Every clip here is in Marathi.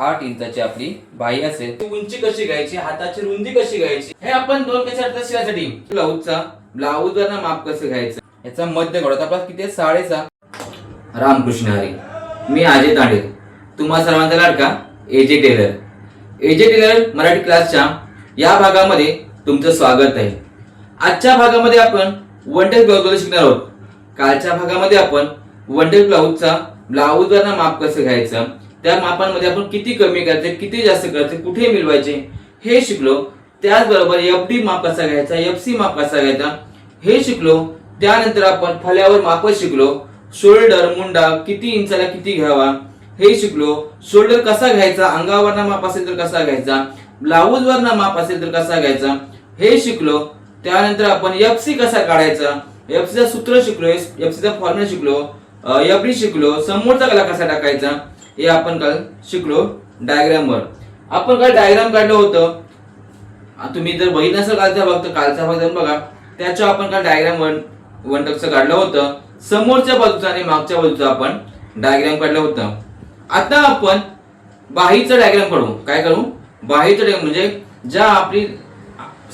8 इंचाची आपली बाही असेल, उंची कशी घ्यायची, हाताची रुंदी कशी घ्यायची, हे आपण 2 कशा अर्थ शिकायसाठी ब्लाऊज वरना माप कसं घ्यायचं, याचा मध्य घडवता आपला किती आहे 6.5. रामकृष्ण हरी. मी अजय तांडे, तुम्हा सर्वांचा लाडका AJ Taylor. AJ Taylor Marathi क्लासच्या या भागामध्ये तुमचं स्वागत आहे. आजच्या भागामध्ये आपण वनटेल ब्लाऊज शिकणार आहोत. कालच्या भागामध्ये आपण वनटेल ब्लाऊजचा ब्लाऊज वरना माप कसं घ्यायचं, त्या मापांमध्ये आपण किती कमी करायचे, किती जास्त करायचे, कुठे मिळवायचे हे शिकलो. त्याचबरोबर एफडी माप कसा घ्यायचा, एफसी माप कसा घ्यायचा हे शिकलो. त्यानंतर आपण फळ्यावर माप शिकलो. शोल्डर मुंडा किती इंचाला किती घ्यावा हे शिकलो. शोल्डर कसा घ्यायचा, अंगावरना माप असेल तर कसा घ्यायचा, ब्लाऊज वरना माप असेल तर कसा घ्यायचा हे शिकलो. त्यानंतर आपण एफसी कसा काढायचा, एफसीचा सूत्र शिकलो, एफसीचा फॉर्म्युला शिकलो, एफडी शिकलो, समोरचा गला कसा टाकायचा हे आपण काल शिकलो. डायग्राम वर आपण काल डायग्राम काढलं होतं. तुम्ही जर बघितलं नसेल कालचा भाग जाऊन बघा. त्याच्या आपण काल डायग्राम वनटेलचं काढलं होतं. समोरच्या बाजूचा आणि मागच्या बाजूचा आपण डायग्राम काढलं होतं. आता आपण बाहीचा डायग्राम काढू. काय करू, बाहीचा डायग्राम म्हणजे ज्या आपली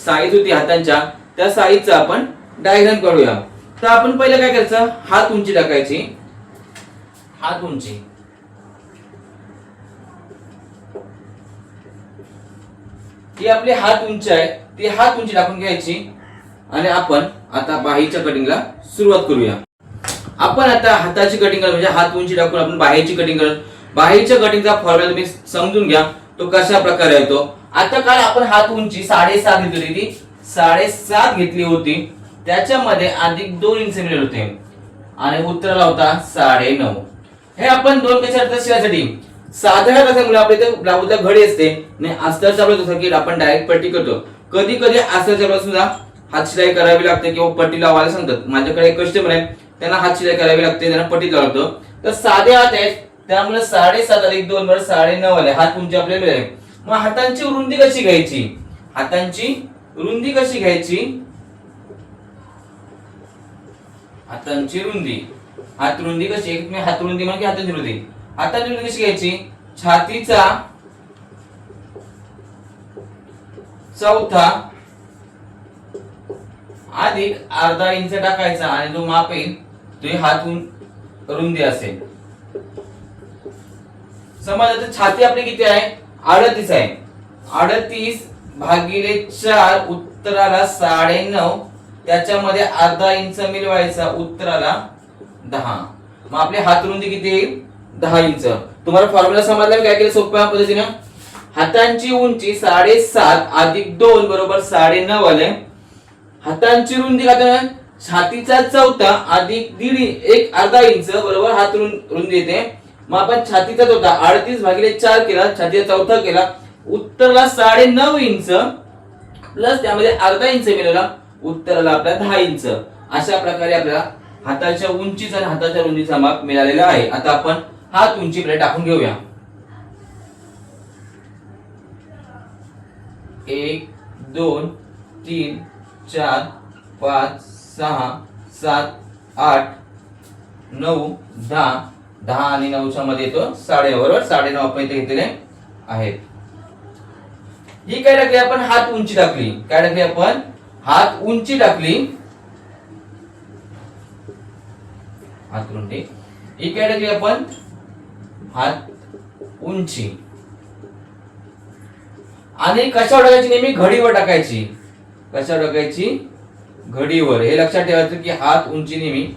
साईज होती हातांच्या त्या साईजचा आपण डायग्राम काढूया. तर आपण पहिलं काय करायचं, हात उंची टाकायची. हात उंची ही आपली हात उंची आहे, ती हात उंची टाकून घ्यायची आणि आपण आता बाहीच्या कटिंगला सुरुवात करूया. आपण आता हाताची कटिंग करू म्हणजे हात उंची टाकून आपण बाहीची कटिंग करू. बाहीच्या कटिंगचा फॉर्म्युला तुम्ही समजून घ्या, तो कशा प्रकारे येतो. आता काल आपण हात उंची 7.5 घेतली होती, 7.5 घेतली होती. त्याच्यामध्ये अधिक 2 इंच मिळाले होते आणि उत्तराला होता 9.5. हे आपण 2 कशा अर्थ शिकायसाठी साधारण कशामुळे आपल्या इथे ब्लाऊजला घडी असते आणि अस्तरचा आपला सर्किट आपण डायरेक्ट पट्टी करतो. कधी कधी अस्तरच्या ब्लाऊज सुद्धा हात शिलाई करावी लागते किंवा पट्टी लावायला सांगतात. माझ्याकडे एक कस्टमर आहे, त्यांना हात शिलाई करावी लागते, त्यांना पट्टी लावतो. तर साधे हात आहेत त्यामुळे 7.5 अधिक 2 वर 9.5 आले. हात उंची आपल्याला मिळाली. मग हातांची रुंदी कशी घ्यायची, हातांची रुंदी कशी घ्यायची, हातांची रुंदी, हात रुंदी कशी, मी हात रुंदी म्हणजे हातांची रुंदी, हातांची रुंदी कशी घ्यायची, छातीचा चौथा अधिक अर्धा इंच टाकायचा आणि जो माप येईल तो हात रुंदी असेल. समजा आता छाती आपली किती आहे, 38 आहे. 38 भागिले 4 उत्तराला 9.5, त्याच्यामध्ये अर्धा इंच मिळवायचा, उत्तराला 10. मग आपली हात रुंदी किती येईल, 10 इंच. तुम्हाला फॉर्म्युला समजला. काय केलं सोप्या पद्धतीने, हातांची उंची 7.5 अधिक 2 बरोबर 9.5 आले. हातांची रुंदी काय, छातीचा चौथा अधिक एक अर्धा इंच बरोबर हात रुंदी येते. मग आपण छातीचा चौथा 38 भागिले 4 केला, छातीचा चौथा केला, उत्तराला 9.5 इंच प्लस त्यामध्ये अर्धा इंच मिळाला, उत्तराला आपला 10 इंच. अशा प्रकारे आपल्याला हाताच्या उंचीचा आणि हाताच्या रुंदीचा माप मिळालेला आहे. आता आपण हात उंची प्लेट टाकून घेऊया. 1 2 3 4 5 6 7 8 9 10 10 आणि 9च्या मध्ये येतो 9.5 बरोबर. 9.5 आपण इथे घेतलेले आहेत. ही काय टाकली आपण, हात उंची टाकली. काय टाकली आपण, हात उंची टाकली, हात रुंदी. ही काय टाकली आपण, हात उंची. आणि कशावर टाकायची, नेहमी घडीवर टाकायची. कशावर टाकायची, घडीवर. हे लक्षात ठेवायचं की हात उंची नेहमी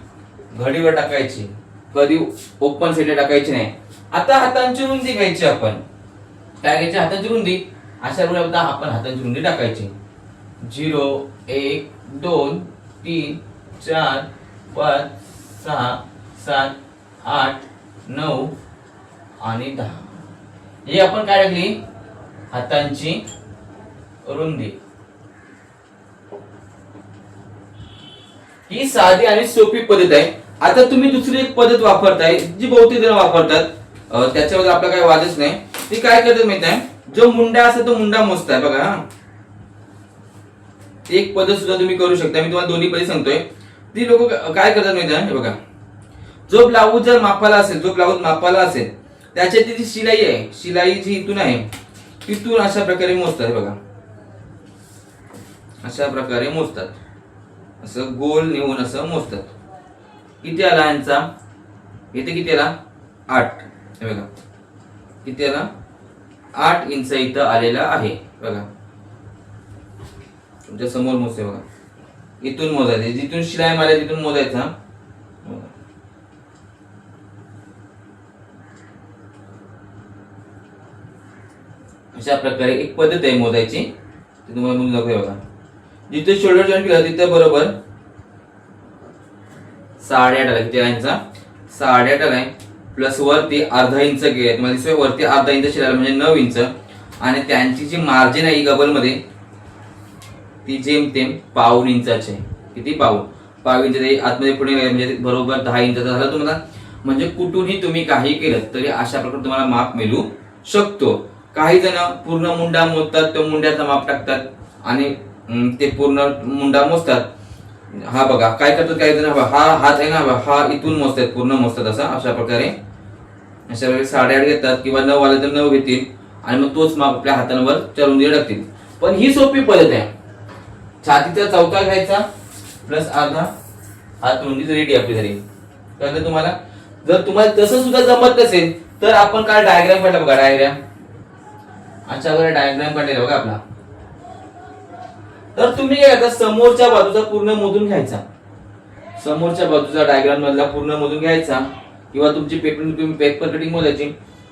घडीवर टाकायची, कधी ओपन साइडला टाकायची नाही. आता हातांची रुंदी घ्यायची आपण. काय घ्यायची, हातांची रुंदी. अशा प्रकारे आपण हातांची रुंदी टाकायची. 0 1 2 3 4 5 6 7 8 9 आणि 10. ही आपण काय टाकली, हातांची रुंदी. ही साधी आणि सोपी पद्धत आहे. आता तुम्ही दुसरी एक पद्धत वापरताय जी बहुतेक जण वापरतात, त्याच्यावर आपला काही वादच नाही. ती काय करतात माहिती आहे, जो मुंडा असतो तो मुंडा मोजताय बघा. एक पद्धत सुद्धा तुम्ही करू शकता. मी तुम्हाला दोन्ही पद्धत सांगतोय. ती लोक काय करतात माहिती आहे, बघा, जो ब्लाऊज जर मापाला असेल, जो ब्लाऊज मापाला असेल त्याच्यात जी शिलाई आहे, शिलाई जी इथून आहे तिथून अशा प्रकारे मोजतात बघा, अशा प्रकारे मोजतात, असं गोल नेऊन असं मोजतात. किती आला यांचा, इथे किती आला 8, हे बघा किती आला 8 इंच इथं आलेला आहे बघा. तुमच्या समोर मोजते बघा, इथून मोजायचे, जिथून शिलाई मारली तिथून मोजायचा. अशा प्रकारे एक पद्धत आहे मोजायची, ती तुम्हाला मोजून दाखवते बघा. जिथे शोल्डर जॉईंट केला तिथे बरोबर 8.5 आला. किती इंचा 8.5 आलाय, प्लस वरती अर्धा इंच गेले, तुम्हाला दिसतोय वरती अर्धा इंच शिलाई म्हणजे 9 इंच. आणि त्यांची जी मार्जिन आहे गबल मध्ये ती जेमतेम पाऊण इंचाची. किती पाऊण इंच आतमध्ये पुढे म्हणजे बरोबर 10 इंचाचा झाला तुम्हाला. म्हणजे कुठूनही तुम्ही काही केलं तरी अशा प्रकारे तुम्हाला माप मिळू शकतो. काही जण पूर्ण मुंडा मोजतात, तो मुंड्याचा माप टाकतात आणि ते पूर्ण मुंडा मोजतात. हा बघा काय करतात काही जण, हा हात आहे ना हा इथून मोजतात, पूर्ण मोजतात असा. अशा प्रकारे 8.5 घेतात किंवा 9 आले तर 9 घेतील आणि मग तोच माप आपल्या हातांवर चरून टाकतील. पण ही सोपी पद्धत आहे. छातीचा चौथा घ्यायचा प्लस अर्धा हात रुंदी रेडी आपली झाली. कळलं तुम्हाला. जर तुम्हाला तसं सुद्धा जमत नसेल तर आपण काय डायग्राम काढला बघा, डायग्राम अशा प्रकारे डायग्राम काढलेला बघा आपला. तर तुम्ही काय करता, समोरच्या बाजूचा पूर्ण मोजून घ्यायचा, समोरच्या बाजूचा डायग्राम मधला पूर्ण मोजून घ्यायचा किंवा तुमची पेपर कटिंग मोजायची.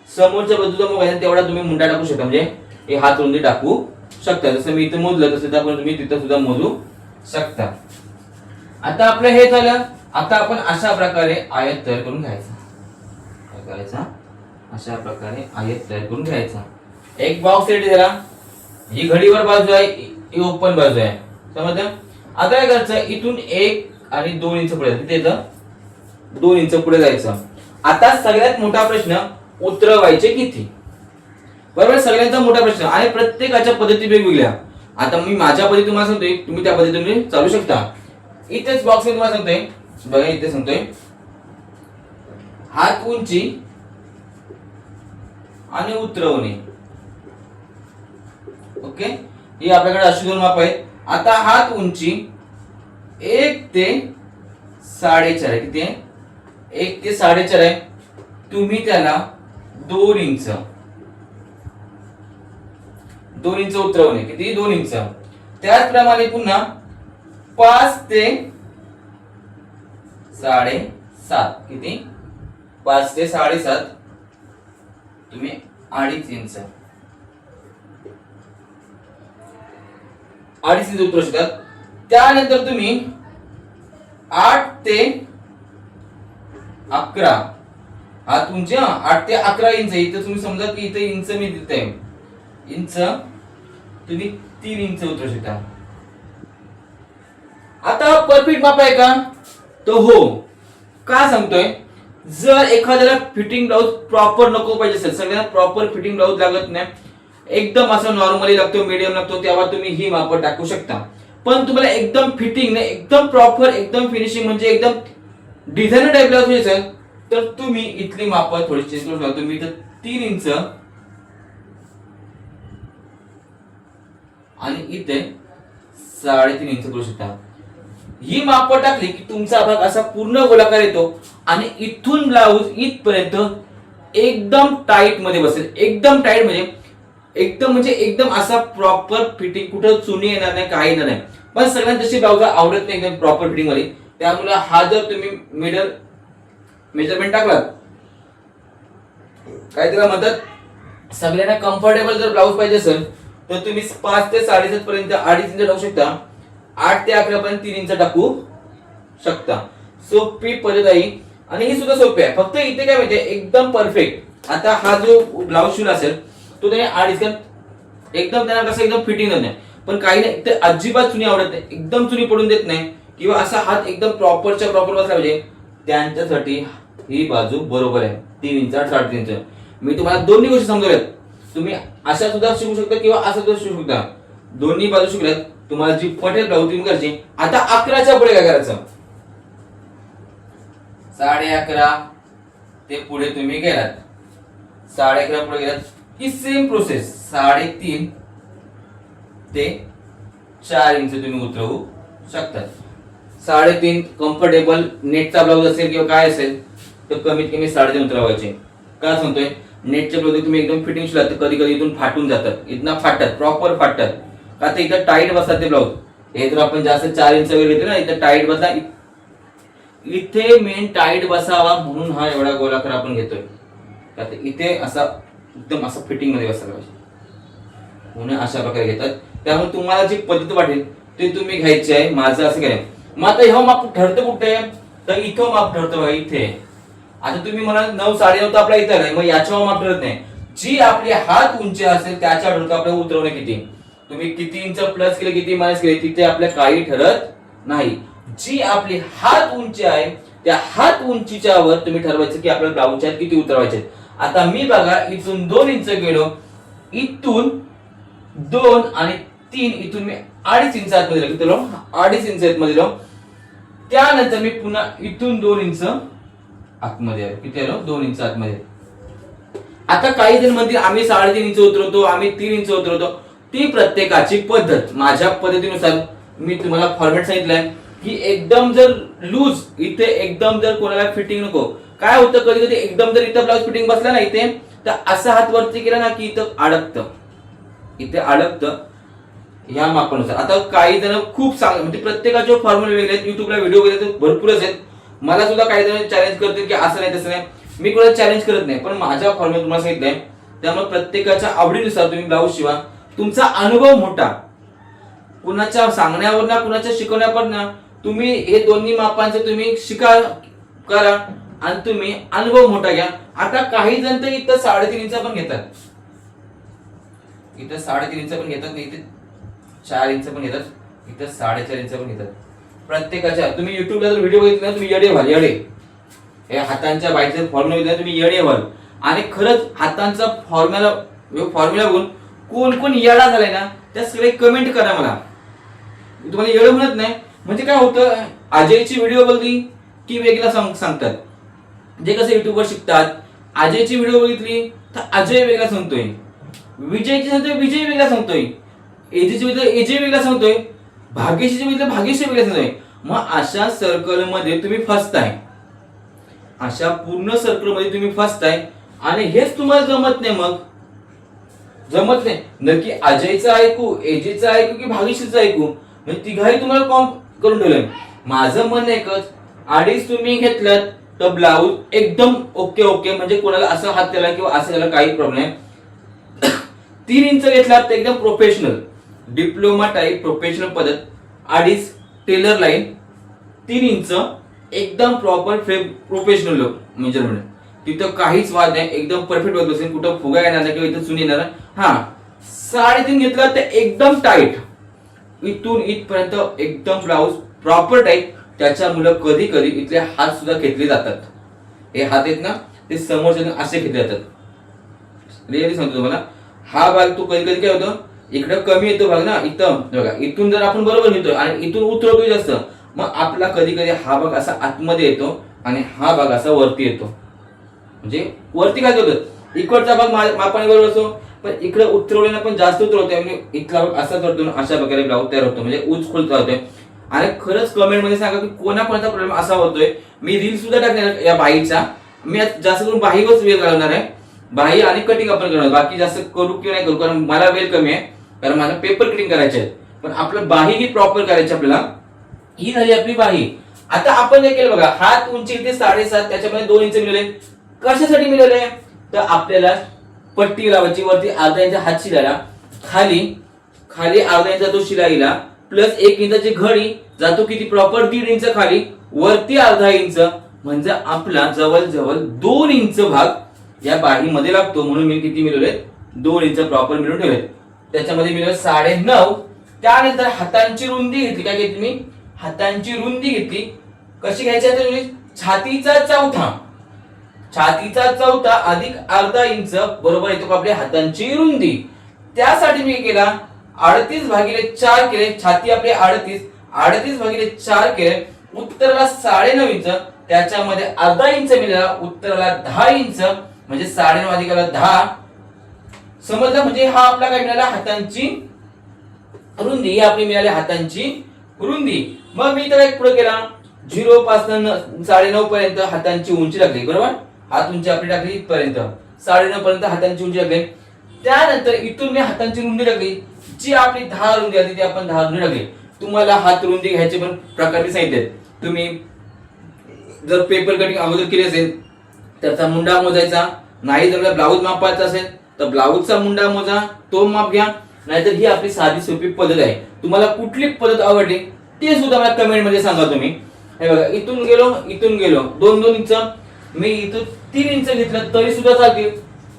समोरच्या बाजूचा मोजायचा तेवढा तुम्ही मुंडा टाकू शकता, म्हणजे हे हात रुंदी टाकू शकता. जसं मी इथं मोजलं तसं तुम्ही तिथं सुद्धा मोजू शकता. आता आपलं हे झालं. आता आपण अशा प्रकारे आयत तयार करून घ्यायचा. काय करायचा, अशा प्रकारे आयत तयार करून घ्यायचा. एक बॉक्स रेडी झाला. ही घडीवर बाजू आहे, ही ओपन बाजू आहे, समजलं. आता काय करायचं, इथून 1 आणि 2 इंच पुढे, तिथे येतं 2 इंच पुढे जायचं. आता सगळ्यात मोठा प्रश्न, उतरवायचे किती, बरोबर. सगळ्यांचा मोठा प्रश्न आणि प्रत्येकाच्या पद्धती वेगवेगळ्या. आता मी माझ्या पद्धती तुम्हाला सांगतोय, तुम्ही त्या पद्धतीने चालू शकता. इथेच बॉक्स मी तुम्हाला सांगतोय बघा, इथे सांगतोय हात उंची आणि उतरवणे. ओके, ही आपल्याकडे अशी 2 माप आहेत. आता हात उंची 1 ते 4.5 आहे. किती आहे, 1 ते 4.5 आहे. तुम्ही त्याला 2 इंच उतरवणे. किती, 2 इंच. त्याचप्रमाणे पुन्हा 5 ते 7.5. किती, 5 ते 7.5 तुम्ही 2.5 इंच उतरू शकतात. त्यानंतर तुम्ही 8 ते 11 हात उंची, 8 ते 11 इंच. इथे तुम्ही समजा की इथे इंच मी देते, इंच तुम्ही 3 इंच उतरू शकता. आता परफेक्ट माप आहे का, तो हो. का सांगतोय, जर एखाद्याला फिटिंग ब्लाउज प्रॉपर नको पाहिजे असेल, सगळ्यांना प्रॉपर फिटिंग ब्लाउज लागत नाही, एकदम असं नॉर्मली लागतो, मीडियम लागतो, तेव्हा तुम्ही ही माप टाकू शकता. पण तुम्हाला एकदम फिटिंग नाही, एकदम प्रॉपर, एकदम फिनिशिंग म्हणजे एकदम डिझायनर टाइप ब्लाउज पाहिजे असेल तर तुम्ही इथली माप थोडी चेंज करू शकता. तुम्ही इथं 3 इंच आणि इथे 3.5 इंच करू शकता. ही माप टाकली की तुमचा भाग असा पूर्ण गोलाकार येतो आणि इथून ब्लाउज इथपर्यंत एकदम टाईट मध्ये बसेल. एकदम टाईट म्हणजे एकदम असा प्रॉपर फिटिंग, कुठं चुनी येणार नाही, काही येणार नाही. पण सगळ्यांना तशी ब्लाउज आवडत नाही एकदम प्रॉपर फिटिंग मध्ये. त्यामुळे हा जर तुम्ही मिडल मेजरमेंट टाकलात, काय त्याला म्हणतात, सगळ्यांना कम्फर्टेबल जर ब्लाउज पाहिजे असेल तर तुम्ही 5 ते 7.5 पर्यंत 2.5 इंच टाकू शकता. 8 ते 11 पर्यंत 3 इंच टाकू शकता. सोपी पद्धत आहे आणि ही सुद्धा सोपी आहे. फक्त इथे काय माहितीये, एकदम परफेक्ट. आता हा जो ब्लाउज शिवला असेल तो त्याने 2.5 एकदम त्यांना कसं एकदम फिटिंग होत नाही. पण काही नाही, इथे अजिबात चुनी आवडत नाही, एकदम चुनी पडून देत नाही किंवा असा हात एकदम प्रॉपरच्या प्रॉपर बसला पाहिजे, त्यांच्यासाठी ही बाजू बरोबर आहे. 3 इंच 8.5 इंच. मी तुम्हाला दोन्ही गोष्टी समजवल्यात. तुम्ही अशा सुद्धा शिकू शकता किंवा असं सुद्धा शिकू शकता. दोन्ही बाजू शिकल्यात, तुम्हाला जी पटेल ब्लाउज तुम्ही करायची. आता 11च्या पुढे काय करायचं, 11.5 ते पुढे तुम्ही गेलात 11.5 पुढे गेलात की सेम प्रोसेस 3.5 ते 4 इंच तुम्ही उतरवू शकता. 3.5 कम्फर्टेबल नेटचा ब्लाऊज असेल किंवा काय असेल तर कमीत कमी 3.5 उतरवायचे. का सांगतोय, नेटचे ब्लाऊज तुम्ही एकदम फिटिंग शिवलात तर कधी कधी इथून फाटून जातात, इथनं फाटतात, प्रॉपर फाटतात. का तर इथं टाईट बसतात ते ब्लाऊज. हे जर आपण जास्त 4 इंच वगैरे घेतले ना, इथं टाईट बसला, इथे मेन टाईट बसावा म्हणून हा एवढा गोलाकार आपण घेतोय. का तर इथे असा एकदम असं फिटिंग मध्ये बसायला पाहिजे म्हणून अशा प्रकारे घेतात. त्यामुळे तुम्हाला जी पद्धत वाटेल ते तुम्ही घ्यायची आहे. माझं असं काय, मग आता ह्या माप ठरतं कुठे, तर इथं माप ठरतं बघा इथे. आता तुम्ही म्हणा 9 9.5 तर आपल्या इथं नाही, मग याच्यावर माप ठरत नाही. जी आपली हात उंची असेल त्याच्या ठरतं आपल्याला उतरवणे किती. तुम्ही किती इंच प्लस केले किती मायनस केले तिथे आपल्या काही ठरत नाही. जी आपली हात उंची आहे त्या हात उंचीच्या वर तुम्ही ठरवायचं की आपल्याला ब्लाऊजच्या किती उतरवायचे. आता मी बघा इथून 2 इंच गेलो, इथून 2 आणि 3, इथून मी 2.5 इंच आतमध्ये गेलो, किती 2.5 इंच आतमध्ये गेलो. त्यानंतर मी पुन्हा इथून 2 इंच आतमध्ये आलो, किती आलो 2 इंच आतमध्ये. आता काही जण म्हणतील आम्ही 3.5 इंच उतरवतो, आम्ही 3 इंच उतरवतो. ती प्रत्येकाची पद्धत. माझ्या पद्धतीनुसार मी तुम्हाला फॉर्मॅट सांगितलंय की एकदम जर लूज, इथे एकदम जर कोणाला फिटिंग नको. काय होतं कधी कधी एकदम जर इथं ब्लाऊज फिटिंग बसला ना इथे, तर असा हात वरती केला ना की इथं अडकतं, इथे अडकतं ह्या मापानुसार. आता काही जण खूप म्हणजे प्रत्येकाचे फॉर्म्युले वेगळे आहेत. युट्यूबला व्हिडिओ वगैरे भरपूरच आहेत. मला सुद्धा काही जण चॅलेंज करतील की असं नाही तसं नाही. मी कोणाला चॅलेंज करत नाही, पण माझ्या फॉर्म्युला तुम्हाला सांगितलंय. त्यामुळे प्रत्येकाच्या आवडीनुसार तुम्ही ब्लाऊज शिवा. तुमचा अनुभव मोठा, कुणाच्या सांगण्यावर ना कुणाच्या शिकवण्यावर ना, तुम्ही हे दोन्ही मापांचे तुम्ही शिका करा आणि तुम्ही अनुभव मोठा घ्या. आता काही जण तर इथं 3.5 इंच पण घेतात, इथं 3.5 इंच पण घेतात, इथे 4 इंच पण घेतात, इथं 4.5 इंच पण घेतात. प्रत्येकाच्या तुम्ही युट्यूबला जर व्हिडिओ बघितला तुम्ही येडे व्हाल, येडे. हे हातांच्या बाईचे फॉर्म्युला बघितला तुम्ही येडे व्हाल. आणि खरंच हातांचा फॉर्म्युला बघून कोण कोण येडा झालाय ना त्या सगळे कमेंट करा मला. मी तुम्हाला येडं म्हणत नाही. म्हणजे काय होतं, अजयची व्हिडिओ बघली की वेगळा सांगतात. जे कसं युट्यूबवर शिकतात, अजयची व्हिडिओ बघितली तर अजय वेगळा सांगतोय, विजयची सांगतोय विजय वेगळा सांगतोय, एजेची बघितलं एजे वेगळा सांगतोय, भाग्यशीची बघितलं भाग्यशी वेगळा सांगतोय. मग अशा सर्कल मध्ये तुम्ही फसताय, अशा पूर्ण सर्कल मध्ये तुम्ही फसताय आणि हेच तुम्हाला जमत नाही. मग जमत नाही नक्की अजयचं ऐकू, एजेचं ऐकू की भाग्यशीचं ऐकू, म्हणजे तिघाही तुम्हाला कॉम करून ठेवलंय. माझं म्हणणं एकच, 2.5 तुम्ही घेतलं तर ब्लाऊज एकदम ओके ओके, म्हणजे कोणाला असं हात त्याला किंवा असं त्याला काही प्रॉब्लेम नाही. 3 इंच घेतला तर एकदम प्रोफेशनल डिप्लोमा टाईप प्रोफेशनल पद्धत. 2.5 टेलर लाईन, 3 इंच एकदम प्रॉपर प्रोफेशनल लुक मेजरमेंट. तिथं काहीच वाद नाही, एकदम परफेक्ट बसत असेल, कुठं फुगा येणार नाही किंवा इथं चुनी येणार. हा 3.5 घेतला तर एकदम टाईट, इथून इथपर्यंत एकदम ब्लाऊज प्रॉपर टाईट. त्याच्यामुळे कधी कधी इथले हात सुद्धा घेतले जातात. हे हात आहेत ना ते समोरच्या असे घेतले जातात. रिअली सांगतो तुम्हाला, हा भाग तो कधी कधी काय होतं इकडं कमी येतो भाग ना, इथं बघा इथून जर आपण बरोबर घेतोय आणि इथून उतरवतोय जास्त, मग आपला कधी कधी हा भाग असा आतमध्ये येतो आणि हा भाग असा वरती येतो. म्हणजे वरती काय होतं इकडचा भाग मापाने बरोबर असतो, पण इकडे उतरवल्यानं पण जास्त उतरवतोय, म्हणजे इथला भाग असा करतो, अशा प्रकारे ब्लाऊज तयार होतो, म्हणजे उंच खोल होतोय. आणि खरंच कमेंट मध्ये सांगा की कोणाकोणाचा प्रॉब्लेम असा होतोय. मी रील सुद्धा टाकणार या बाईचा. मी जास्त करून बाहीवरच वेळ घालवणार आहे, बाही आणि कटिंग आपण करणार, बाकी जास्त करू किंवा नाही करू, कारण मला वेळ कमी आहे, कारण मला पेपर कटिंग करायचे आहे. पण आपलं बाही ही प्रॉपर करायची आपल्याला. ही झाली आपली बाही. आता आपण काय केलं बघा, हात उंची इथे 7.5, त्याच्यामध्ये 2 इंच मिळाले. कशासाठी मिळाले, तर आपल्याला पट्टी लावायची वरती अर्धा इंच हात शिलायला, खाली खाली अर्धा इंच तो शिलाईला, प्लस 1 इंचाची घडी जातो किती प्रॉपर 1.5 इंच खाली, वरती अर्धा इंच, म्हणजे आपला जवळ 2 इंच भाग या बाहीमध्ये लागतो. म्हणून मी किती मिळवले 2 इंच प्रॉपर मिळून ठेवले. त्याच्यामध्ये मिळवले 9.5. त्यानंतर हातांची रुंदी घेतली. काय घेतली मी, हातांची रुंदी घेतली. कशी घ्यायची, छातीचा चौथा अधिक अर्धा इंच बरोबर येतो आपल्या हातांची रुंदी. त्यासाठी मी केला 38/4 केले. छाती आपली 38/4 केले. उत्तराला 9.5 इंच, त्याच्यामध्ये अर्धा इंच मिळाला, उत्तराला 10 इंच. म्हणजे 9.5 अधिक 10 समजलं. म्हणजे हा आपला काय मिळाला हातांची रुंदी, ही आपली मिळाली हातांची रुंदी. मग मी तर एक पुढे केला 0 पासून 9.5 पर्यंत हातांची उंची लागली बरोबर. हात उंची आपली टाकली इथपर्यंत 9.5 पर्यंत हातांची उंची लागली. त्यानंतर इथून मी हातांची रुंदी टाकली, जी आपली 10 रुंदी आली ती आपण 10 रुंदी टाकली. तुम्हाला हात रुंदी घ्यायचे पण प्रकार मी सांगितले. तुम्ही जर पेपर कटिंग अगोदर केली असेल त्याचा मुंडा मोजायचा, नाही जर ब्लाऊज मापायचा असेल तर ब्लाऊजचा मुंडा मोजा, तो माप घ्या. नाहीतर ही आपली साधी सोपी पद्धत आहे. तुम्हाला कुठली पद्धत आवडली ते सुद्धा मला कमेंट मध्ये सांगा तुम्ही. हे बघा इथून गेलो 2-2 इंच, मी इथून 3 इंच घेतलं तरी सुद्धा चालतील,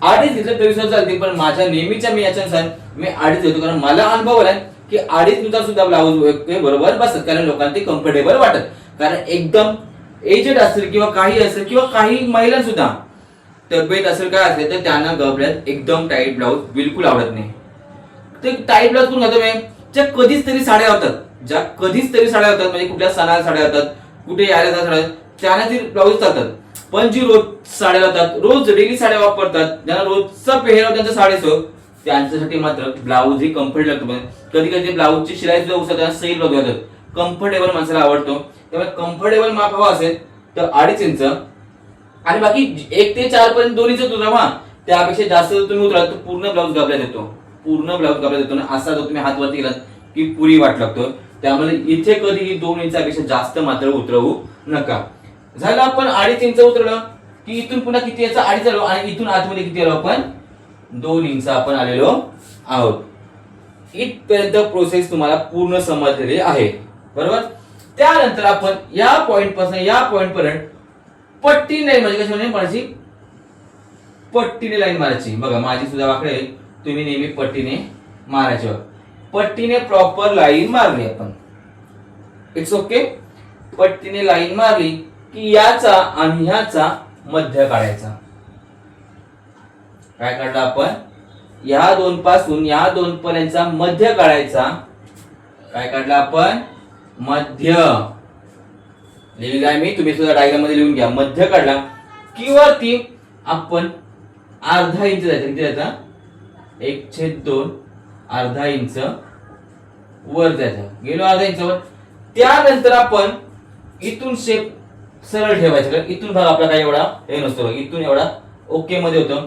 2.5 घेतलं तरी सुद्धा चालतील. पण माझ्या नेहमीच्या मी याच्यानुसार मी 2.5 घेतो, कारण मला अनुभव आलाय की 2.5 नुसार सुद्धा ब्लाऊज बरोबर बसत, कारण लोकांना ते कम्फर्टेबल वाटत. कारण एकदम एजेड असेल किंवा काही असेल किंवा काही महिला सुद्धा तब्येत असेल काय असेल तर त्यांना गबड्यात एकदम टाईट ब्लाऊज बिलकुल आवडत नाही. ते टाईट ब्लाऊज कोण घालतो ज्या कधीच तरी साड्या होतात, ज्या कधीच तरी साड्या होतात, म्हणजे कुठल्या सणाला साड्या होतात, कुठे यायला साड्या, त्यांना ती ब्लाऊज चालतात. पण जी रोज साड्या लावतात, रोज डेली साड्या वापरतात, ज्यांना रोजचा पेहराव त्यांचा साडीचं, त्यांच्यासाठी मात्र ब्लाऊज ही कम्फर्ट लागतो. कधी कधी ब्लाऊजची शिलाई सुद्धा उसतात, सैल ब्लाऊज घालतात. कम्फर्टेबल माणसाला आवडतो, त्यामुळे कम्फर्टेबल माप हवा असेल तर 2.5 इंच आणि बाकी 1 ते 4 पर्यंत 2 इंच उतरवा. त्यापेक्षा जास्त जर तुम्ही उतराल तर पूर्ण ब्लाऊज गाबल्यात येतो, पूर्ण ब्लाऊज गाबल्यात येतो. असा जर तुम्ही हात वरती गेलात की पुरी वाट लागतो. त्यामुळे इथे कधीही 2 इंचापेक्षा जास्त मात्र उतरवू नका. झालं आपण 2.5 इंच उतरलं की इथून पुन्हा किती याचा 2.5 आलो आणि इथून आतमध्ये किती आलो आपण 2 इंच आपण आलेलो आहोत. इथपर्यंत प्रोसेस तुम्हाला पूर्ण समजलेली आहे बरोबर. त्यानंतर आपण या पॉइंट पासून या पॉइंट पर्यंत पट्टी लाईन म्हणजे कशी म्हणजे पट्टीने लाईन मारायची. बघा माझी सुद्धा वाकडे, तुम्ही नेहमी पट्टीने मारायचे. पट्टीने प्रॉपर लाईन मारली आपण, इट्स ओके. पट्टीने लाईन मारली की याचा आणि ह्याचा मध्य काढायचा. काय काढला आपण, या 2 पासून या 2 पर्यंतचा मध्य काढायचा. काय काढला आपण, मध्य लिहिलाय मी, तुम्ही सुद्धा डायग्राम मध्ये लिहून घ्या. मध्य काढला की वरती आपण अर्धा इंच जायचं, किती जायचा 1/2 अर्धा इंच वर जायचं, गेलो अर्धा इंच वर. त्यानंतर आपण इथून शेप सरळ ठेवायचा, कारण इथून भाग आपला काही एवढा हे नसतो, इथून एवढा ओके मध्ये होतो.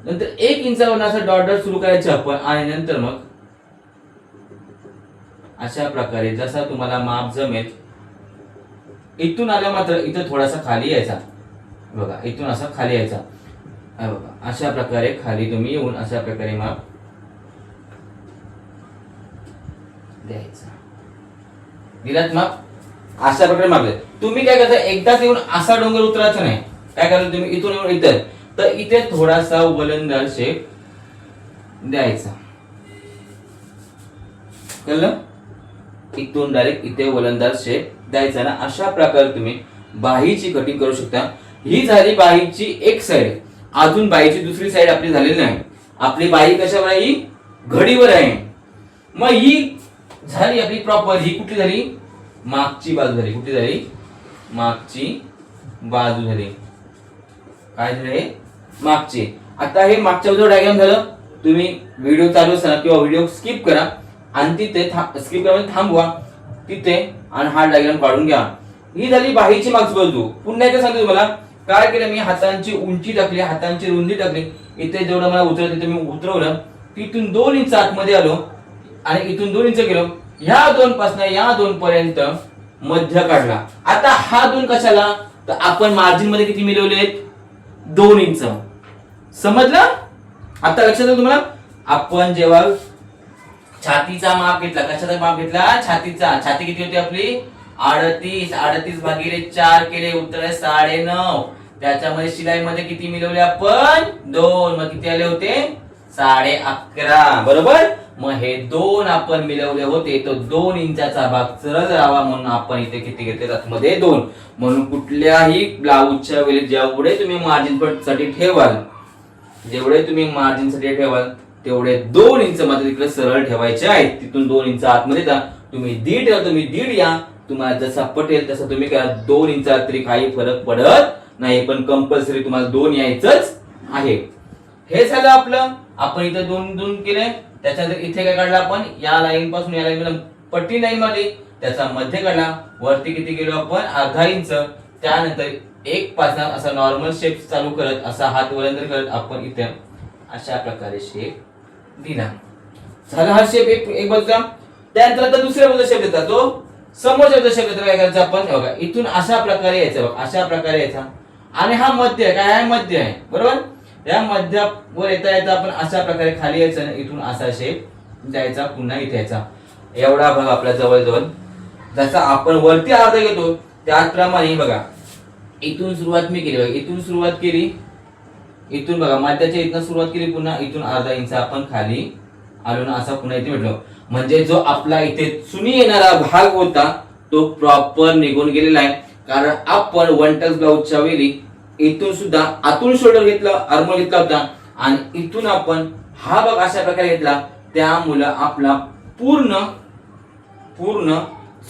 नंतर 1 इंचावर असं डॉट डॉट सुरू करायचं आपण आणि नंतर मग अशा प्रकारे जसा तुम्हाला माप जमेल. इथून आल्या मात्र इथं थोडासा खाली यायचा, बघा इथून असा खाली यायचा, बघा अशा प्रकारे खाली तुम्ही येऊन अशा प्रकारे माप द्यायचा. दिलात माप, अशा प्रकारे माप द्या. तुम्ही काय करता, एकदाच येऊन असा डोंगर उतरायचा नाही. काय करायचं तुम्ही इथून येऊन इथं, तर इथे थोडासा वलंदार शेप द्यायचा, कळलं. इथून डायरेक्ट इथे वलंदार शेप द्यायचा ना. अशा प्रकारे तुम्ही बाहीची कटिंग करू शकता. ही झाली बाहीची एक साइड. अजून बाहीची दुसरी साइड आपली झालेली नाही. आपली बाही कशावर आहे, घडीवर आहे. मग ही झाली आपली प्रॉपर. ही कुठली झाली, मागची बाजू झाली. कुठली झाली, मागची बाजू झाली. काय झाले, मागची. आता हे मागच्या बाजूला डायग्राम झालं. तुम्ही व्हिडिओ चालू असताना किंवा व्हिडिओ स्किप करा आणि तिथे स्किप करा, थांबवा तिथे आणि हा डायग्राम काढून घ्या. ही झाली बाहीची मागची बाजू. पुन्हा एकदा सांगतो तुम्हाला काय केलं मी, हातांची उंची टाकली, हातांची रुंदी टाकली. इथे जेवढं मला उतरलं तिथे मी उतरवलं. तिथून 2 इंच आतमध्ये आलो आणि इथून 2 इंच गेलो. ह्या 2 पासून या 2 पर्यंत मध्य काढला. आता हा 2 कशाला, तर आपण मार्जिन मध्ये किती मिळवले, 2 इंच. समजलं. आता लक्षात आलं तुम्हाला. आपण जेव्हा छातीचा माप घेतला, कशाचा माप घेतला, छातीचा. छाती किती होती आपली 38 भागिले 4 केले, उत्तर आहे 9.5. त्याच्यामध्ये शिलाई मध्ये किती मिळवले आपण, 2. मग किती आले होते 11.5 बरोबर. मग हे 2 आपण मिळवले होते, तो 2 इंचाचा भाग सरळ राहावा म्हणून आपण इथे किती घेतले, आतमध्ये 2. म्हणून कुठल्याही ब्लाऊजच्या वेळी जेवढे तुम्ही मार्जिन साठी ठेवाल, जेवढे तुम्ही मार्जिन साठी ठेवाल तेवढे 2 इंच मात्र तिकडे सरळ ठेवायचे आहेत. तिथून 2 इंच आतमध्ये जा. तुम्ही दीड ठेवा, तुम्ही दीड या, तुम्हाला जसा पटेल तसं तुम्ही करा. 2 इंचात तरी काही फरक पडत नाही, पण कंपल्सरी तुम्हाला 2 यायचंच आहे. हे झालं आपलं. आपण इथं 2 केले. त्याच्यानंतर इथे काय काढलं आपण, या लाईन पासून या लाईन पट्टी लाईन मध्ये त्याचा मध्य काढला. वरती किती गेलो आपण, अर्धा इंच. त्यानंतर 1 पासून असा नॉर्मल शेप चालू करत असा हात वळंतर करत आपण इथे अशा प्रकारे शेप दिला. झाला हा शेप एक बाजूचा. त्यानंतर आता दुसऱ्या बाजूचा शेप देतात, तो समोरच्या बाजूचा शेप देतात. काय करायचं आपण, बघा इथून अशा प्रकारे यायचं, बघा अशा प्रकारे यायचा. आणि हा मध्य आहे, काय आहे, मध्य आहे बरोबर. या मध्यावर येता येता आपण अशा प्रकारे खाली यायचं, इथून असा शेप जायचा, पुन्हा इथे यायचा. एवढा भाग आपल्या जवळजवळ. जसा आपण वरती अर्धा घेतो त्याचप्रमाणे बघा इथून सुरुवात मी केली, बघा इथून सुरुवात केली, इथून बघा मध्याच्या इथून सुरुवात केली, पुन्हा इथून अर्धा इंच आपण खाली आलो ना, असा पुन्हा इथे भेटलो. म्हणजे जो आपला इथे चुनी येणारा भाग होता तो प्रॉपर निघून गेलेला आहे. कारण आपण 1 टक्स ब्लाऊजच्या वेळी इथून सुद्धा आतून शोल्डर घेतला, आर्महोल घेतला होता आणि इथून आपण हा भाग अशा प्रकारे घेतला. त्यामुळे आपला पूर्ण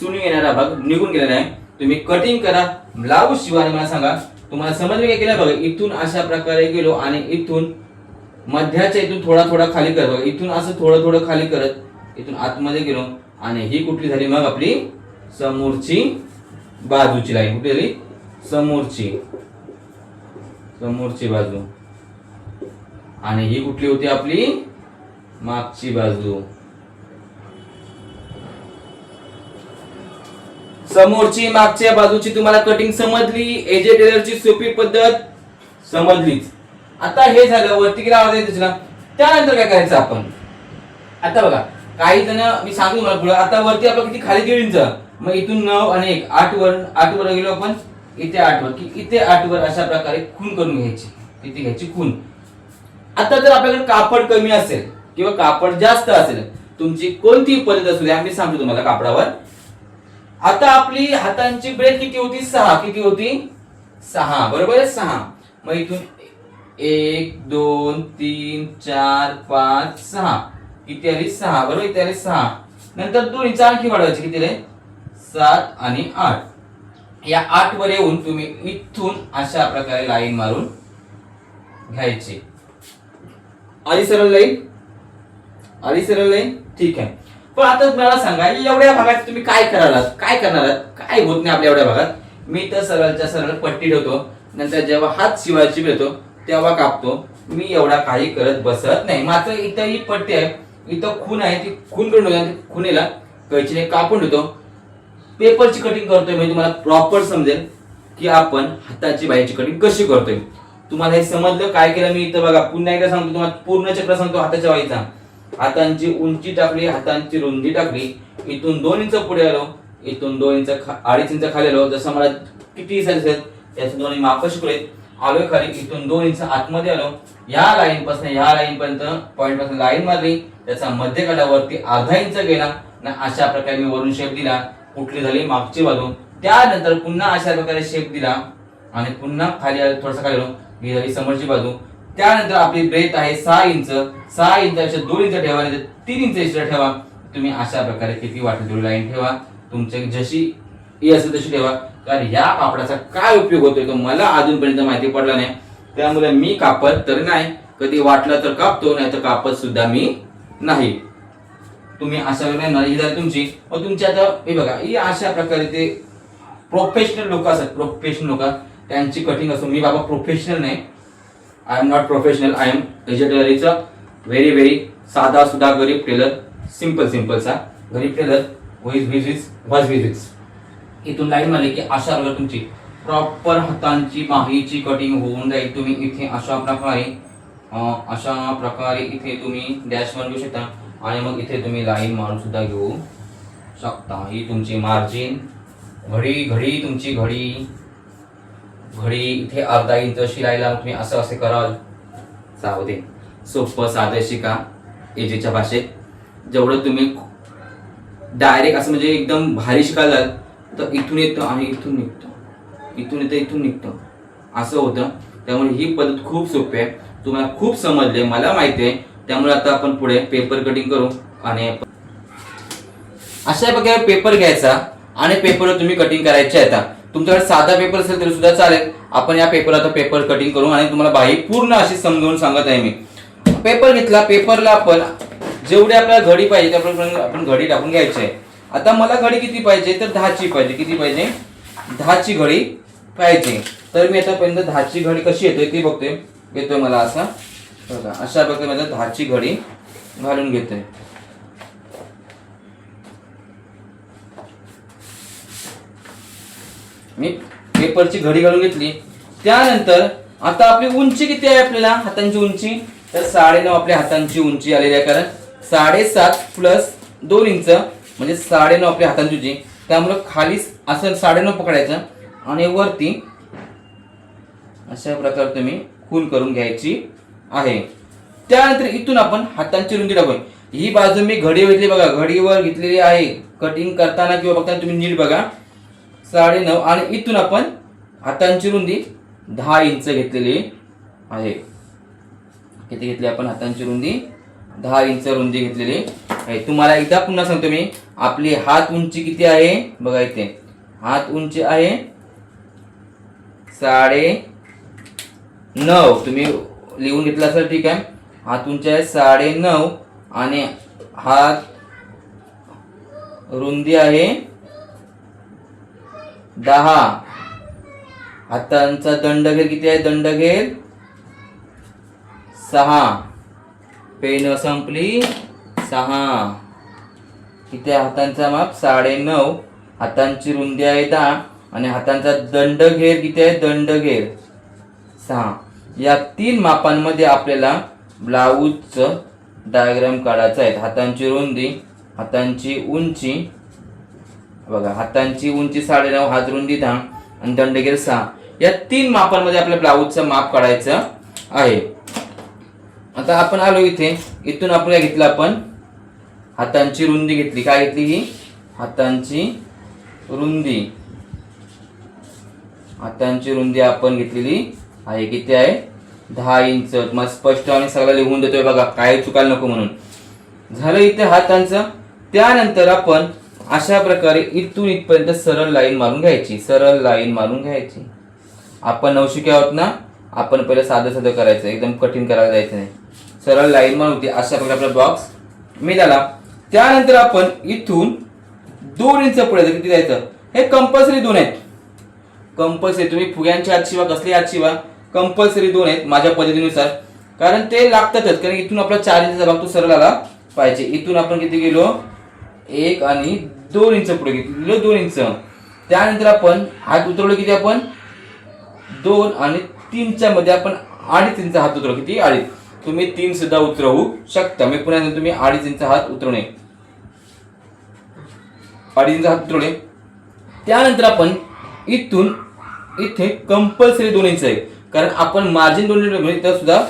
चुनी येणारा भाग निघून गेलेला आहे. तुम्ही कटिंग करा, ब्लाऊज शिवा आणि मला सांगा तुम्हाला समजलं काय केलं. बघा इथून अशा प्रकारे गेलो आणि इथून मध्याच्या इथून थोडा खाली करत, बघा इथून असं थोडं खाली करत इथून आतमध्ये गेलो. आणि ही कुठली झाली मग आपली समोरची बाजूची लाईन. कुठली झाली, समोरची बाजू. आणि ही कुठली होती आपली मागची बाजू. समोरची मागच्या बाजूची तुम्हाला कटिंग समजली, एजे टेलरची सोपी पद्धत समजलीच. आता हे झालं, वरती किती आवाज येत दिसला. त्यानंतर काय करायचं आपण, आता बघा काही जण मी सांगतो तुम्हाला पुढे. आता वरती आपलं किती खाली 1.5 इंच, मग इथून 9 आणि 1 8 वर गेलो आपण, इथे 8 वर की इथे 8 वर अशा प्रकारे खून करून घ्यायची. किती घ्यायची खून. आता जर आपल्याकडे कापड कमी असेल किंवा कापड जास्त असेल, तुमची कोणती पद्धत असू द्या, मी सांगतो तुम्हाला कापडावर. आता आपली हातांची ब्रेथ किती होती, 6. किती होती, 6 बरोबर आहे, 6. मग इथून 1 2 3 4 5 6 किती आली, 6 बरोबर. इथे आली 6. नंतर 2 इंच आणखी वाढवायची, किती रे 7 आणि 8. या 8 वर येऊन तुम्ही इथून अशा प्रकारे लाईन मारून घ्यायची. आली सरळ लाईन, ठीक आहे. पण आता मला सांगा एवढ्या भागात तुम्ही काय करणार काय होत नाही आपल्या एवढ्या भागात. मी तर सरळ पट्टी ठेवतो, नंतर जेव्हा हात शिवायची भेटतो तेव्हा कापतो. मी एवढा काही करत बसत नाही. मात्र इथं ही पट्टी आहे, इथं खून आहे, ती खून करून ठेवतो, खुणेला कैचीने कापून ठेवतो. पेपरची कटिंग करतोय म्हणजे तुम्हाला प्रॉपर समजेल की आपण हाताची बाईची कटिंग कशी करतोय. तुम्हाला हे समजलं काय केलं मी इथं बघा. पुन्हा एकदा सांगतो तुम्हाला, पूर्ण चक्र सांगतो हाताच्या बाईचा. हातांची उंची टाकली, हातांची रुंदी टाकली, इथून 2 इंच पुढे आलो, इथून 2 इंच 2.5 इंच खाली आलो. जसं मला किती साईज आहेत त्याचे दोन्ही माप शिकले. आलोय खाली, इथून 2 इंच आतमध्ये आलो. या लाईन पासून या लाईन पर्यंत पॉइंट पासून लाईन मारली, त्याचा मध्य काढावरती अर्धा इंच गेला ना, अशा प्रकारे मी वरून शेप दिला. कुठली झाली, मागची बाजू. त्यानंतर पुन्हा अशा प्रकारे शेप दिला आणि पुन्हा खाली आलो, थोडासा खाली आलो, ही झाली समोरची बाजू. त्यानंतर आपली ब्रेथ आहे 6 इंच. 6 इंचापेक्षा 2 इंच ठेवा, 3 इंच एक्स्ट्रा ठेवा. तुम्ही अशा प्रकारे किती वाटेल तेवढी लाईन ठेवा. तुमच्या जशी असेल तशी ठेवा. कारण या कापडाचा काय उपयोग होतोय तो मला अजूनपर्यंत माहिती पडला नाही. त्यामुळे मी कापत तर नाही, कधी वाटलं तर कापतो, नाही तर कापत सुद्धा मी नाही. तुम्ही अशा प्रकारे ही झाली तुमची. मग तुमची आता हे बघा, ही अशा प्रकारे ते प्रोफेशनल लोक असतात, प्रोफेशनल लोक त्यांची कटिंग असो. मी बाबा प्रोफेशनल नाही, I am not professional. I am टेलरचा व्हेरी साधा सुद्धा गरीब टेलर, सिंपल सा गरीब टेलर. विज इथून लाईन मारली की अशा प्रकारे तुमची प्रॉपर हातांची बाहीची कटिंग होऊन जाईल. तुम्ही इथे अशा प्रकारे इथे तुम्ही डॅश मारून घेऊ शकता आणि मग इथे तुम्ही लाईन मारून सुद्धा घेऊ शकता. ही तुमची मार्जिन घडी तुमची घडी इथे अर्धा इंच शिलाईला तुम्ही असे कराल. जाऊ दे, सोपं साधं शिका एजेच्या भाषेत. जेवढं तुम्ही डायरेक्ट असं म्हणजे एकदम भारी शिकायला तर इथून येतं आणि इथून निघतं, इथून येतं इथून निघतं, असं होतं. त्यामुळे ही पद्धत खूप सोपी आहे, तुम्हाला खूप समजले, मला माहिती आहे. त्यामुळे आता आपण पुढे पेपर कटिंग करू. आणि अशा प्रकारे पेपर घ्यायचा आणि पेपरवर तुम्ही कटिंग करायची. आता तुमच्याकडे साधा पेपर असेल तरी सुद्धा चालेल. आपण या पेपर आता पेपर कटिंग करू आणि तुम्हाला बाही पूर्ण अशी समजावून सांगत आहे मी. पेपर घेतला, पेपरला आपण जेवढी आपल्याला घडी पाहिजे त्याप्रमाणे आपण घडी टाकून घ्यायची आहे. आता मला घडी किती पाहिजे तर 10ची पाहिजे. किती पाहिजे? 10ची घडी पाहिजे. तर मी आतापर्यंत 10ची घडी कशी येते ते बघतोय. येतोय मला असा बघा, अशा प्रकारे मला 10ची घडी घालून घेतोय. मी पेपरची घडी घालून घेतली. त्यानंतर आता आपली उंची किती आहे? आपल्याला हातांची उंची तर 9.5 आपल्या हातांची उंची आलेली आहे. कारण 7.5 प्लस 2 इंच म्हणजे 9.5 आपल्या हातांची उंची. त्यामुळे खाली असं 9.5 पकडायचं आणि वरती अशा प्रकारे तुम्ही खून करून घ्यायची आहे. त्यानंतर इथून आपण हातांची रुंदी टाकू. ही बाजू मी घडी घेतली बघा, घडीवर घेतलेली आहे. कटिंग करताना किंवा बघताना तुम्ही नीट बघा. 9.5 आणि इथून आपण हातांची रुंदी 10 इंच घेतलेली आहे. किती घेतली आपण? हातांची रुंदी 10 इंच रुंदी घेतलेली आहे. तुम्हाला एकदा पुन्हा सांगतो मी, आपली हात उंची किती आहे बघा. इथे हात उंची आहे 9.5. तुम्ही लिहून घेतला असेल ठीक आहे. हात उंची आहे 9.5 आणि हात रुंदी आहे 10. हातांचा दंडघेर किती आहे? दंडघेर 6. पेन संपली 6. किती आहे हातांचा माप? 9.5. हातांची रुंदी आहे 10 आणि हातांचा दंडघेर किती आहे? दंडघेर 6. या 3 मापांमध्ये आपल्याला ब्लाऊजचं डायग्राम काढायचा आहे. हातांची रुंदी, हातांची उंची बघा, हातांची उंची 9.5, हात रुंदी 10 आणि दंडघेर 6. या 3 मापांमध्ये आपल्या ब्लाऊजचं माप काढायचं आहे. आता आपण आलो इथे. इथून आपण काय घेतलं? आपण हातांची रुंदी घेतली. काय घेतली? ही हातांची रुंदी. हातांची रुंदी आपण घेतलेली आहे. किती आहे? 10 इंच. तुम्हाला स्पष्ट आणि सगळं लिहून देतोय बघा, काय चुकायला नको म्हणून. झालं इथे हातांचं. त्यानंतर आपण अशा प्रकारे इथून इथपर्यंत सरळ लाईन मारून घ्यायची. सरळ लाईन मारून घ्यायची. आपण नवशिके आहोत ना, आपण पहिले साधं साधं करायचं, एकदम कठीण करायला जायचं नाही. सरळ लाईन मारून होती. अशा प्रकारे आपला बॉक्स मिळाला. त्यानंतर आपण इथून 2 इंच पुढे किती जायचं? हे कंपल्सरी 2 आहेत. कंपल्सरी तुम्ही फुग्यांची हात शिवा, कसली हात शिवा, कंपल्सरी 2 आहेत माझ्या पद्धतीनुसार. कारण ते लागतातच. कारण इथून आपला 4 इंचचा भाग तो सरळ आला पाहिजे. इथून आपण किती गेलो? 1 आणि 2 इंच पुढे घेतलेलो 2 इंच. त्यानंतर आपण हात उतरवले किती? आपण 2 आणि 3च्या मध्ये आपण 2.5 इंच हात उतरवू. किती? 2.5. तुम्ही 3 सुद्धा उतरवू शकता. मी पुन्हा तुम्ही 2.5 इंच हात उतरवणे, 2.5 इंच हात उतरवले. त्यानंतर आपण इथून इथे कंपल्सरी 2 इंच आहे. कारण आपण मार्जिन 2 इंच इथं सुद्धा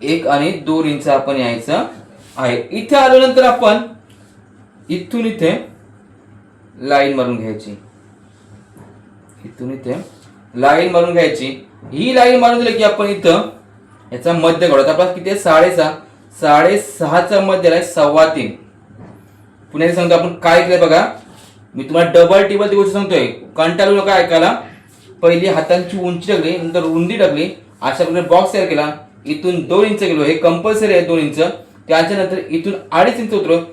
1 आणि 2 इंच आपण यायचं आहे. इथे आल्यानंतर आपण इथून इथे लाईन मारून घ्यायची. इथून इथे लाईन मारून घ्यायची. ही लाईन मारून दिली की आपण इथं याचा मध्य काढू. आपला किती आहे? 6.5. 6.5चा मध्य आहे 3.25. पुन्हा सांगतो आपण काय केलंय बघा. मी तुम्हाला डबल टेबल ती गोष्ट सांगतोय, कंटाळू नका ऐकायला. पहिली हातांची उंची टाकली, नंतर रुंदी टाकली, अशा प्रकारे बॉक्स तयार केला. इथून 2 इंच गेलो, हे कंपल्सरी आहे 2 इंच. त्याच्यानंतर इथून 2.5 इंच उतरव,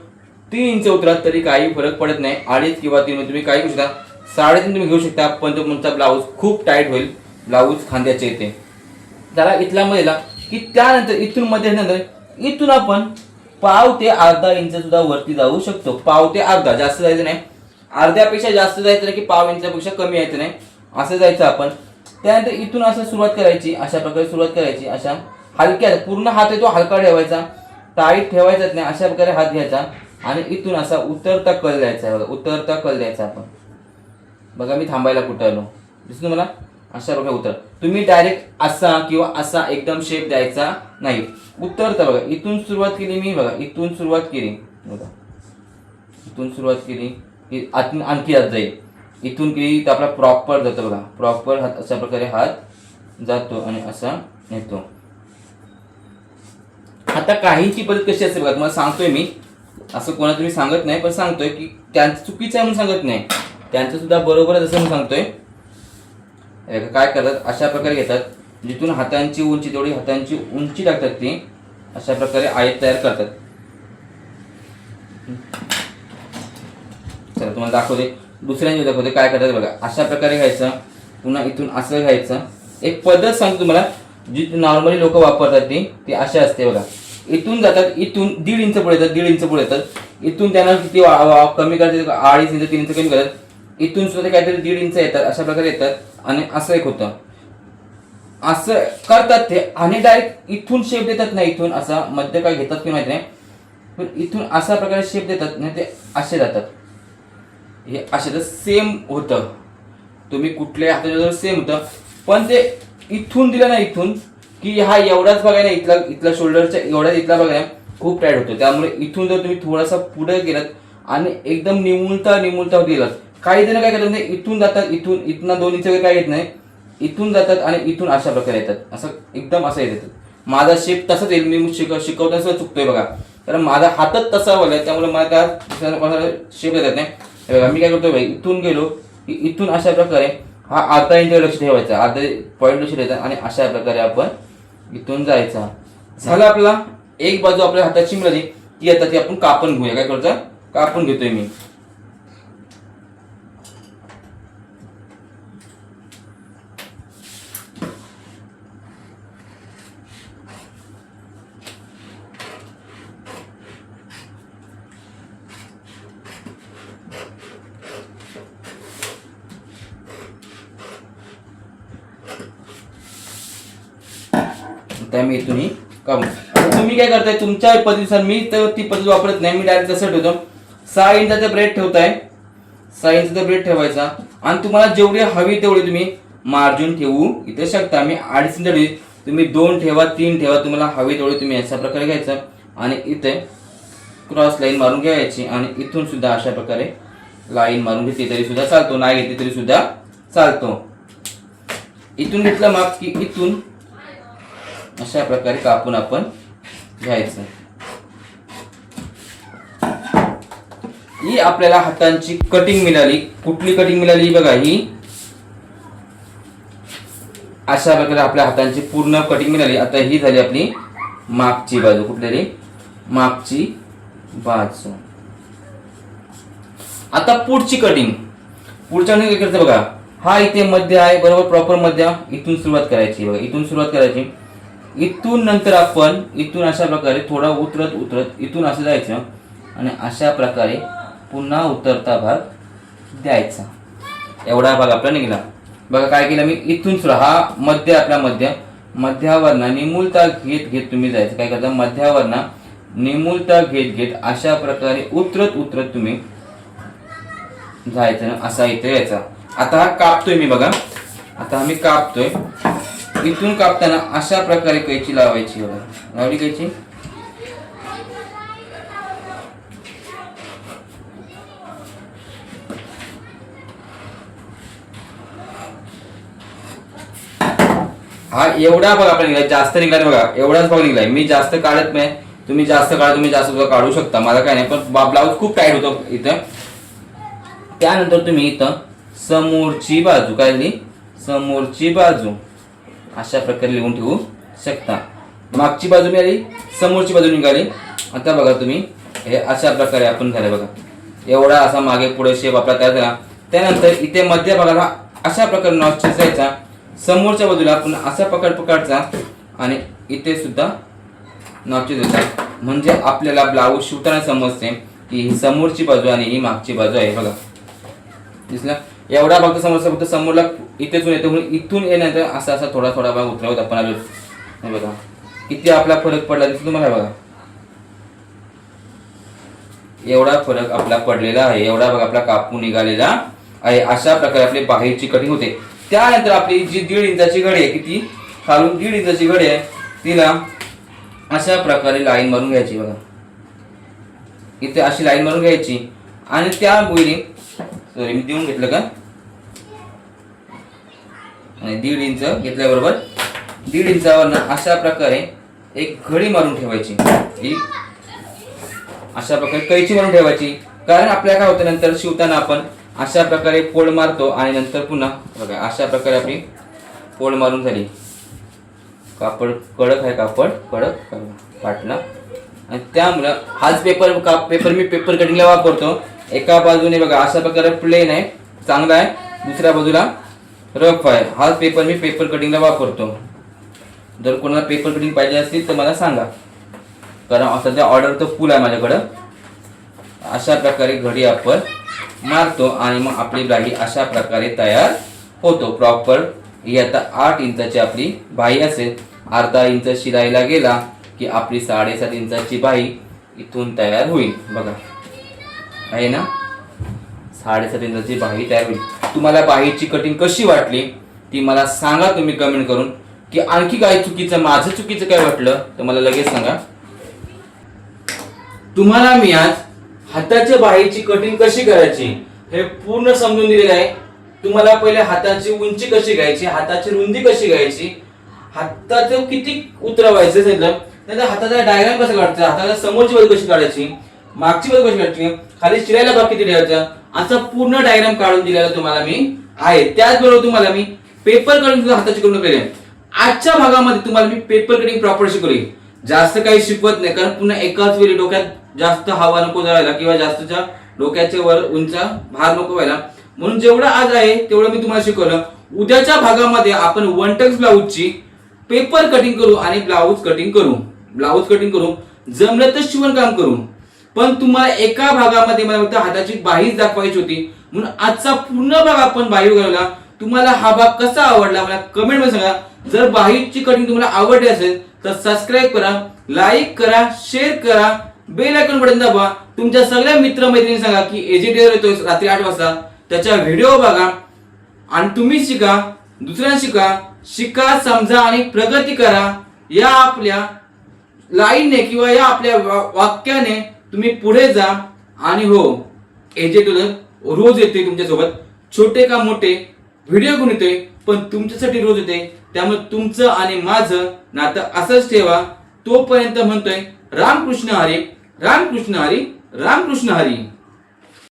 3 इंच उतरा तरी काही फरक पडत नाही. 2.5 किंवा 3 तुम्ही काही घेऊ शकता. 3.5 तुम्ही घेऊ शकता, पण तुमचा ब्लाऊज खूप टाईट होईल. ब्लाऊज खांद्याचे येते. त्याला इथला मध्येला की त्यानंतर इथून मध्ये नंतर इथून आपण पाव ते अर्धा इंच सुद्धा वरती जाऊ शकतो. पाव ते अर्धा, जास्त जायचं नाही. अर्ध्यापेक्षा जास्त जायचं नाही की पाव इंचापेक्षा कमी यायचं नाही, असं जायचं आपण. त्यानंतर इथून असं सुरुवात करायची. अशा प्रकारे सुरुवात करायची. अशा हलक्या, पूर्ण हात आहे तो हलका ठेवायचा, टाईट ठेवायचाच नाही. अशा प्रकारे हात घ्यायचा आणि इथून असा उतरता कल द्यायचा आहे. बघा, उतरता कल द्यायचा आपण. बघा मी थांबायला कुठं आलो, दिसतो मला. अशा प्रकारे उतर. तुम्ही डायरेक्ट असा किंवा असा एकदम शेप द्यायचा नाही, उतरता. बघा इथून सुरुवात केली मी, बघा इथून सुरुवात केली, बघा इथून सुरुवात केली की आणखी हात जाईल. इथून केली तर आपला प्रॉपर जातो. बघा प्रॉपर हात अशा प्रकारे हात जातो आणि असा येतो. आता काहींची पद्धत कशी असते बघा, तुम्हाला सांगतोय मी. असं कोणाला तुम्ही सांगत नाही, पण सांगतोय की त्यांचं चुकीचं आहे म्हणून सांगत नाही, त्यांचं सुद्धा बरोबर आहे असं म्हणून सांगतोय. काय करतात अशा प्रकारे घेतात, जिथून हातांची उंची तेवढी हातांची उंची टाकतात ती अशा प्रकारे आयत तयार करतात. चला तुम्हाला दाखवते, दुसऱ्यांनी दाखवते काय करतात बघा. अशा प्रकारे घ्यायचं, पुन्हा इथून असं घ्यायचं. एक पद्धत सांगतो तुम्हाला जी नॉर्मली लोक वापरतात ती अशी असते बघा. इथून जातात, इथून 1.5 इंच पुढे येतात, 1.5 इंच पुढे येतात. इथून त्यांना किती कमी करायचं, 2.5 इंच 3 इंच कमी करतात. इथून सुद्धा काहीतरी 1.5 इंच येतात, अशा प्रकारे येतात. आणि असं एक होतं, असं करतात ते. आणि डायरेक्ट इथून शेप देतात ना, इथून असा मध्य काय घेतात की माहिती नाही, पण इथून अशा प्रकारे शेप देतात ना, ते असे जातात. हे असे तर सेम होतं, तुम्ही कुठल्या हाताच्या सेम होतं, पण ते इथून दिलं ना, इथून की हा एवढाच बघा ना, इथला शोल्डरच्या एवढाच इथला बघा खूप टाईट होतो. त्यामुळे इथून जर तुम्ही थोडासा पुढे गेलात आणि एकदम निमुळता गेलात, काही जण काय करतात नाही, इथून जातात, इथून 2 इंच वगैरे काय येत नाही, इथून जातात आणि इथून अशा प्रकारे येतात, असं एकदम असं येतात. माझा शेप तसाच येईल, मी शिकवताना चुकतोय बघा, कारण माझा हातच तसा बोललाय, त्यामुळे मला त्या शेप येतात नाही. बघा मी काय करतोय भाई, इथून गेलो की इथून अशा प्रकारे हा अर्धा इंच लक्ष ठेवायचा, अर्धा पॉईंट लक्ष ठेवायचा आणि अशा प्रकारे आपण इथून जायचा. झालं आपला एक बाजू आपल्या हाताची मिळाली की आता ती आपण कापून घेऊया. काय करतो, कापून घेतोय मी. मी इथूनही कापून. तुम्ही काय करताय तुमच्या पद्धतीनुसार, मी तर ती पद्धत वापरत नाही, मी डायरेक्ट तसं ठेवतो. 6 इंचाचा ब्रेड ठेवताय, 6 इंचाचा ब्रेड ठेवायचा आणि तुम्हाला जेवढी हवी तेवढी तुम्ही मार्जिन ठेवू इथे शकता. मी 2.5 इंच ठेवली, तुम्ही 2 ठेवा, 3 ठेवा, तुम्हाला हवी तेवढी तुम्ही अशा प्रकारे घ्यायचं आणि इथे क्रॉस लाईन मारून घ्यायची आणि इथून सुद्धा अशा प्रकारे लाईन मारून घेतली तरी सुद्धा चालतो, नाही घेतली तरी सुद्धा चालतो. इथून घेतलं माप की इथून अशा प्रकारे कापून आपण घ्यायचं. ही आपल्याला हातांची कटिंग मिळाली. कुठली कटिंग मिळाली बघा, ही अशा प्रकारे आपल्या हातांची पूर्ण कटिंग मिळाली. आता ही झाली आपली मागची बाजू, कुठली मागची बाजू. आता पुढची कटिंग, पुढच्या काय करायचं बघा, हा इथे मध्य आहे बरोबर, प्रॉपर मध्य. इथून सुरुवात करायची बघा, इथून सुरुवात करायची. इथून नंतर आपण इथून अशा प्रकारे थोडा उतरत इथून असं जायचं आणि अशा प्रकारे पुन्हा उतरता भाग द्यायचा. एवढा भाग आपला निघाला बघा. काय केलं मी, इथून सुद्धा हा मध्य आपला मध्यावरना निमुळता घेत तुम्ही जायचं. काय करता, मध्यावरना निमुळता घेत अशा प्रकारे उतरत तुम्ही जायचं, असा इथे यायचा. आता हा कापतोय मी बघा, आता आम्ही कापतोय. इथून कापताना अशा प्रकारे कैची लावायची बघा, लावली कैची. हा एवढा भाग आपला निघाला, जास्त निघाला बघा, एवढाच भाग निघालाय. मी जास्त काढत नाही, तुम्ही जास्त काढा, तुम्ही जास्त काढू शकता, मला काय नाही. पण ब्लाऊज खूप टाईट होतो इथं. त्यानंतर तुम्ही इथं समोरची बाजू, काय झाली, समोरची बाजू अशा प्रकारे लिहून ठेवू शकता. मागची बाजू मिळाली, समोरची बाजू निघाली. आता बघा तुम्ही हे अशा प्रकारे आपण झालं बघा, एवढा असा मागे पुढे शेप आपला तयार झाला. त्यानंतर इथे मध्य भागाला अशा प्रकारे नॉच चिचायचा, समोरच्या बाजूला आपण असा पकडचा आणि इथे सुद्धा नॉच चिचायचा. म्हणजे आपल्याला ब्लाऊज शिवताना समजते की ही समोरची बाजू आणि ही मागची बाजू आहे बघा. दिसला, एवढा भाग समोरचा फक्त समोरला इथेच येतो, म्हणून इथून येण्याचा असा थोडा भाग उतरवत आपण आलो. बघा किती आपला फरक पडला दिसतो तुम्हाला बघा, एवढा फरक आपला पडलेला आहे, एवढा भाग आपला कापून निघालेला आहे. अशा प्रकारे आपली बाहेरची कटिंग होते. त्यानंतर आपली जी 1.5 इंचाची घडी आहे, किती खालून 1.5 इंचाची घडी आहे, तिला अशा प्रकारे लाईन मारून घ्यायची बघा. इथे अशी लाईन मारून घ्यायची आणि त्या गोळी सॉरी मी देऊन घेतलं का, आणि 1.5 इंच घेतल्याबरोबर 1.5 इंचावर अशा प्रकारे एक घडी मारून ठेवायची. अशा प्रकारे कैची मारून ठेवायची, कारण आपल्याला काय होतं नंतर शिवताना आपण अशा प्रकारे फोल्ड मारतो आणि नंतर पुन्हा बघा अशा प्रकारे आपली फोल्ड मारून झाली. कापड कडक आहे, कापड कडक फाटला. आणि त्यामुळं हाच पेपर मी पेपर कटिंगला वापरतो. एका बाजूने बघा अशा प्रकारे प्लेन आहे, चांगला आहे, दुसऱ्या बाजूला रफ आहे. हाच पेपर मी पेपर कटिंगला वापरतो. जर कोणाला पेपर कटिंग पाहिजे असतील तर मला सांगा, कारण सध्या ऑर्डर तर फुल आहे माझ्याकडं. अशा प्रकारे घडी आपण मारतो आणि मग आपली बाही अशा प्रकारे तयार होतो प्रॉपर. ही आता 8 इंचाची आपली बाही असेल. अर्धा इंच शिलाईला गेला की आपली 7.5 इंचाची बाही इथून तयार होईल. बघा आहे ना, 7.5 इंचाची बाही तयार होईल. तुम्हाला बाहीची कटिंग कशी वाटली ती मला सांगा तुम्ही कमेंट करून. की आणखी काय चुकीचं, माझं चुकीचं काय वाटलं तर मला लगेच सांगा. तुम्हाला मी आज हाताच्या बाहीची कटिंग कशी करायची हे पूर्ण समजून दिलेलं आहे. तुम्हाला पहिले हाताची उंची कशी घ्यायची, हाताची रुंदी कशी घ्यायची, हाताचं किती उतरवायचं असेल, त्याचा हाताचा डायग्राम कसा काढायचा, हाताला समोरची बाजू कशी काढायची, मागची बाजू कशी काढायची, खाली शिरायला भाग किती ठेवायचा, असा पूर्ण डायग्राम काढून दिलेला तुम्हाला मी आहे. त्याचबरोबर तुम्हाला मी पेपर कटिंग सुद्धा हाताची करून केली. आजच्या भागामध्ये तुम्हाला मी पेपर कटिंग प्रॉपर शिकवली. जास्त काही शिकवत नाही, कारण पुन्हा एकाच वेळी डोक्यात जास्त हवा नको जायला किंवा जास्तच्या डोक्याच्या वर उंच भार नको व्हायला, म्हणून जेवढं आज आहे तेवढं मी तुम्हाला शिकवलं. उद्याच्या भागामध्ये आपण 1 टक्स ब्लाऊजची पेपर कटिंग करू आणि ब्लाऊज कटिंग करू, जमलं तर शिवणकाम करू. पण तुम्हाला एका भागामध्ये मला फक्त हाताची बाहीच दाखवायची होती, म्हणून आजचा पूर्ण भाग आपण बाही घालवला. तुम्हाला हा भाग कसा आवडला मला कमेंट मध्ये सांगा. जर बाहीची कटिंग तुम्हाला आवडली असेल तर सबस्क्राईब करा, लाईक करा, शेअर करा, बेल आयकॉन बटन दाबा. तुमच्या सगळ्या मित्रमैत्रिणी सांगा की एजीटीवर येतोय रात्री 8 वाजता, त्याचा व्हिडिओ बघा आणि तुम्ही शिका, दुसऱ्यांना शिका, समजा आणि प्रगती करा. या आपल्या लाईनने किंवा या आपल्या वाक्याने तुम्ही पुढे जा. आणि हो, एजीटीवर रोज येते तुमच्यासोबत, छोटे का मोठे व्हिडिओ घेऊन येतोय, पण तुमच्यासाठी रोज येते. त्यामुळे तुमचं आणि माझं नातं असंच ठेवा. तोपर्यंत म्हणतोय रामकृष्ण हरी, रामकृष्ण हरी, रामकृष्ण हरी.